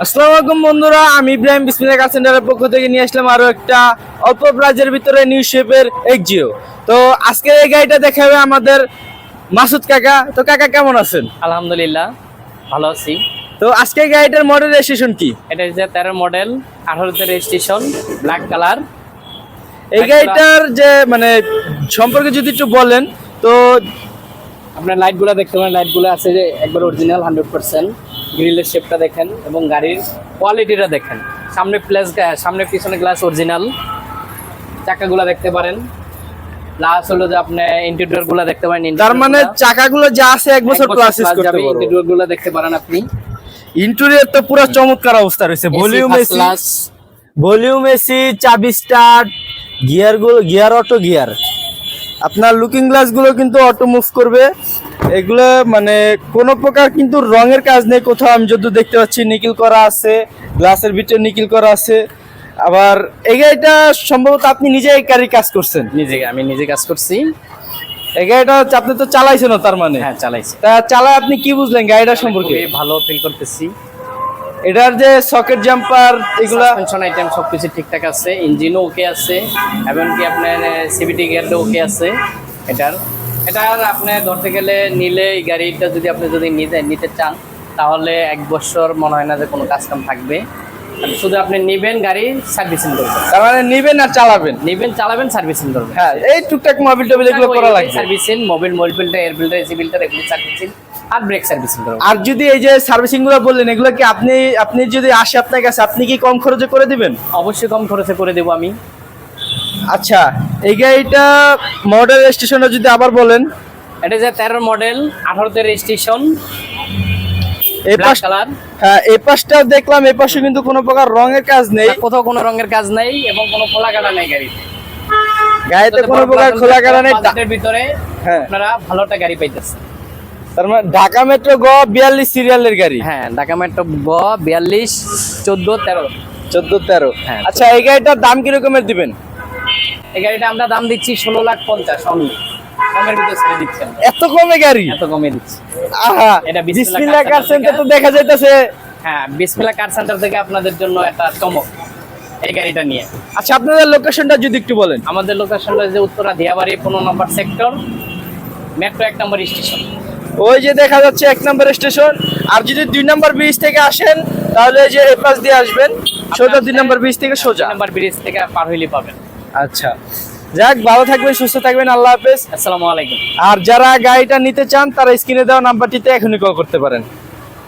আসসালামু আলাইকুম বন্ধুরা, আমি ইব্রাহিম বিসমিল্লাহ কার সেন্টারের পক্ষ থেকে নিয়ে আসলাম আরো একটা অল্প প্রাইজের ভিতরে নিউ শেপের এক্সিও। তো আজকে এই গাড়িটা দেখাবে আমাদের মাসুদ কাকা। তো কাকা কেমন আছেন? আলহামদুলিল্লাহ ভালো আছি। তো আজকে এই গাড়িটার মডেল রেজিস্ট্রেশন কি? এটা হচ্ছে 13 মডেল, 18তে রেজিস্ট্রেশন, ব্ল্যাক কালার। এই গাড়িটার যে মানে সম্পর্কে যদি একটু বলেন। তো আপনার লাইটগুলো দেখতে পারেন, লাইটগুলো আছে যে একবার অরিজিনাল 100%। গ্রিলের শেপটা দেখেন এবং গাড়ির কোয়ালিটিটা দেখেন। সামনে পিছনে গ্লাস অরিজিনাল। চাকাগুলো দেখতে পারেন। প্লাস হলো যে আপনি ইন্টেরিয়র গুলো দেখতে পারেন। তার মানে চাকাগুলো যা আছে এক বছর প্লাস ইউজ করতে পারবেন। ইন্টেরিয়র গুলো দেখতে পারেন আপনি। ইন্টেরিয়র তো পুরো চমৎকার অবস্থা রয়েছে। ভলিউম এসি, চাবি স্টার্ট, গিয়ার অটো গিয়ার। আপনার লুকিং গ্লাস গুলো কিন্তু অটো মুভ করবে। এগুলো মানে কোনো প্রকার কিন্তু রঙের কাজ নেই কোথাও। আমি যত দেখতে পাচ্ছি নিকেল করা আছে, গ্লাসের ভিতরে নিকেল করা আছে। আবার এই গাড়িটা সম্ভবত আপনি নিজে এই গাড়ির কাজ করছেন? আমি নিজে কাজ করছি। এই গাড়িটা আপনি তো চালাইছেন? তার মানে হ্যাঁ, চালাইছি। তা চালায় আপনি কি বুঝলেন গাড়িটা সম্পর্কে? ভালো ফিল করতেছি। এটার যে সকেট জাম্পার এগুলা সাসপেনশন আইটেম সবকিছু ঠিকঠাক আছে, ইঞ্জিনও ওকে আছে, এমনকি আপনার সিভিটি গিয়ারও ওকে আছে। এটার আপনি ধরতে গেলে নিলে এই গাড়িটা যদি নিতে চান তাহলে 1 বছর মনে হয় না যে কোনো কাজ কাম থাকবে। শুধু আপনি নিবেন, গাড়ি সার্ভিসিং করবেন। তার মানে নিবেন আর চালাবেন? চালাবেন, সার্ভিসিং করবেন। হ্যাঁ, এই টুকটাক মোবিল টোবিল এগুলো করা লাগবে। Servicing, Mobil filter, air filter, AC filter, এগুলো সার্ভিসিং আর ব্রেক সার্ভিসিং করবেন। আর যদি এই যে সার্ভিসিং গুলো বললেন এগুলো কি আপনি যদি আসে আপনার কাছে, আপনি কি কম খরচে করে দিবেন? অবশ্যই কম খরচে করে দেবো আমি। আচ্ছা, এই গাড়িটা মডেল রেজিস্ট্রেশনটা যদি আবার বলেন। এটা যে 13 মডেল, 18তে রেজিস্ট্রেশন, এই ব্ল্যাক কালার। হ্যাঁ, এই পাশটা দেখলাম, এই পাশে কিন্তু কোনো প্রকার রঙের কাজ নেই, কোথাও কোনো রঙের কাজ নাই এবং কোনো খোলা কাটা নাই গাড়িতে কোনো প্রকার খোলা কাটা নেই। বাজেটের ভিতরে হ্যাঁ, আপনারা ভালো একটা গাড়ি পাইতেছেন। তার মানে ঢাকা মেট্রো গ 42 সিরিয়ালের গাড়ি। হ্যাঁ, ঢাকা মেট্রো গ 42 14 13। হ্যাঁ। আচ্ছা, এই গাড়িটার দাম কি রকমের দিবেন? এই গাড়িটা আমরা দাম দিচ্ছি 16,50,000 অনলি। কমের ভিতরে ছেড়ে দিচ্ছেন। এত কমে গাড়ি? এত কমে দিচ্ছি। আহা, এটা বিসমিল্লাহ কার সেন্টার তো দেখা যাইতেছে। হ্যাঁ, বিসমিল্লাহ কার সেন্টার থেকে আপনাদের জন্য একটা চমক এই গাড়িটা নিয়ে। আচ্ছা, আপনাদের লোকেশনটা যদি একটু বলেন। আমাদের লোকেশনটা যে উত্তরা দিয়াবাড়ি 15 নম্বর সেক্টর, মেট্রো 1 নম্বর স্টেশন। ওই যে দেখা যাচ্ছে 1 নম্বর স্টেশন। আর যদি 2 নম্বর ব্রিজ থেকে আসেন তাহলে যে এই পাশ দিয়ে আসবেন, সোজা 2 নম্বর ব্রিজ থেকে সোজা 2 নম্বর ব্রিজ থেকে পার হইলে পাবেন। আচ্ছা, যাক, ভালো থাকবেন, সুস্থ থাকবেন, আল্লাহ হাফেজ। আসসালামু আলাইকুম। আর যারা গাড়িটা নিতে চান তারা স্ক্রিনে দেওয়া নাম্বারটিতে এখনই কল করতে পারেন।